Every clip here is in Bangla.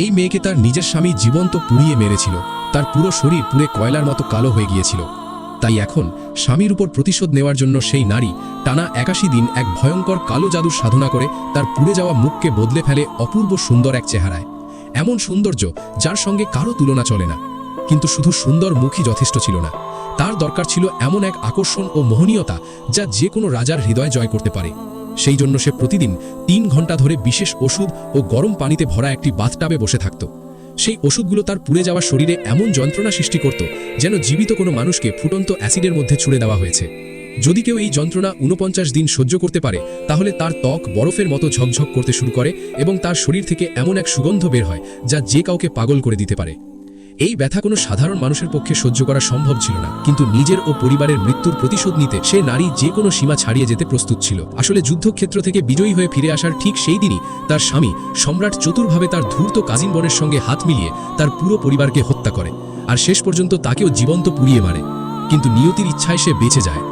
এই মেয়েকে তার নিজের স্বামী জীবন্ত পুড়িয়ে মেরেছিল, তার পুরো শরীর পুড়ে কয়লার মতো কালো হয়ে গিয়েছিল। তাই এখন স্বামীর উপর প্রতিশোধ নেওয়ার জন্য সেই নারী টানা ৮১ দিন এক ভয়ঙ্কর কালো জাদুর সাধনা করে তার পুড়ে যাওয়া মুখকে বদলে ফেলে অপূর্ব সুন্দর এক চেহারায়। এমন সৌন্দর্য যার সঙ্গে কারো তুলনা চলে না। কিন্তু শুধু সুন্দর মুখই যথেষ্ট ছিল না, তার দরকার ছিল এমন এক আকর্ষণ ও মোহনীয়তা যা যে কোনো রাজার হৃদয় জয় করতে পারে। সেই জন্য সে প্রতিদিন ৩ ঘন্টা ধরে বিশেষ ওষুধ ও গরম পানিতে ভরা একটি বাথটাবে বসে থাকত। সেই ওষুধগুলো তার পুড়ে যাওয়া শরীরে এমন যন্ত্রণা সৃষ্টি করত যেন জীবিত কোনো মানুষকে ফুটন্ত অ্যাসিডের মধ্যে ছুড়ে দেওয়া হয়েছে। যদি কেউ এই যন্ত্রণা ৪৯ দিন সহ্য করতে পারে তাহলে তার ত্বক বরফের মতো ঝকঝক করতে শুরু করে এবং তার শরীর থেকে এমন এক সুগন্ধ বের হয় যা যে কাউকে পাগল করে দিতে পারে। এই ব্যথা কোনো সাধারণ মানুষের পক্ষে সহ্য করা সম্ভব ছিল না, কিন্তু নিজের ও পরিবারের মৃত্যুর প্রতিশোধ নিতে সে নারী যে কোনো সীমা ছাড়িয়ে যেতে প্রস্তুত ছিল। আসলে যুদ্ধক্ষেত্র থেকে বিজয়ী হয়ে ফিরে আসার ঠিক সেই দিনই তার স্বামী সম্রাট চতুরভাবে তার ধূর্ত কাজিন বোনের সঙ্গে হাত মিলিয়ে তার পুরো পরিবারকে হত্যা করে, আর শেষ পর্যন্ত তাকেও জীবন্ত পুড়িয়ে মারে। কিন্তু নিয়তির ইচ্ছায় সে বেঁচে যায়।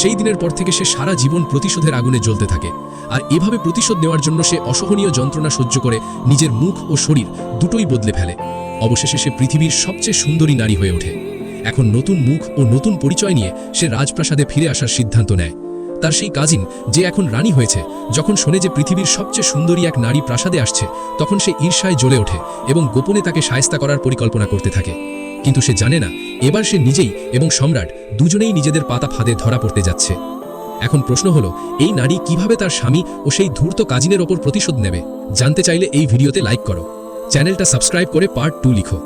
সেই দিনের পর থেকে সে সারা জীবন প্রতিশোধের আগুনে জ্বলতে থাকে, আর এভাবে প্রতিশোধ নেওয়ার জন্য সে অসহনীয় যন্ত্রণা সহ্য করে নিজের মুখ ও শরীর দুটোই বদলে ফেলে। অবশেষে সে পৃথিবীর সবচেয়ে সুন্দরী নারী হয়ে ওঠে। এখন নতুন মুখ ও নতুন পরিচয় নিয়ে সে রাজপ্রাসাদে ফিরে আসার সিদ্ধান্ত নেয়। তার সেই কাজিন, যে এখন রানী হয়েছে, যখন শোনে যে পৃথিবীর সবচেয়ে সুন্দরী এক নারী প্রাসাদে আসছে, তখন সে ঈর্ষায় জ্বলে ওঠে এবং গোপনে তাকে শায়েস্তা করার পরিকল্পনা করতে থাকে। কিন্তু সে জানে না এবার সে নিজেই এবং সম্রাট দুজনেই নিজেদের পাতা ফাঁদে ধরা পড়তে যাচ্ছে। এখন প্রশ্ন হলো, এই নারী কিভাবে তার স্বামী ও সেই ধূর্ত কাজিনের ওপর প্রতিশোধ নেবে? জানতে চাইলে এই ভিডিওতে লাইক করো, চ্যানেলটা সাবস্ক্রাইব করে পার্ট 2 লিখো।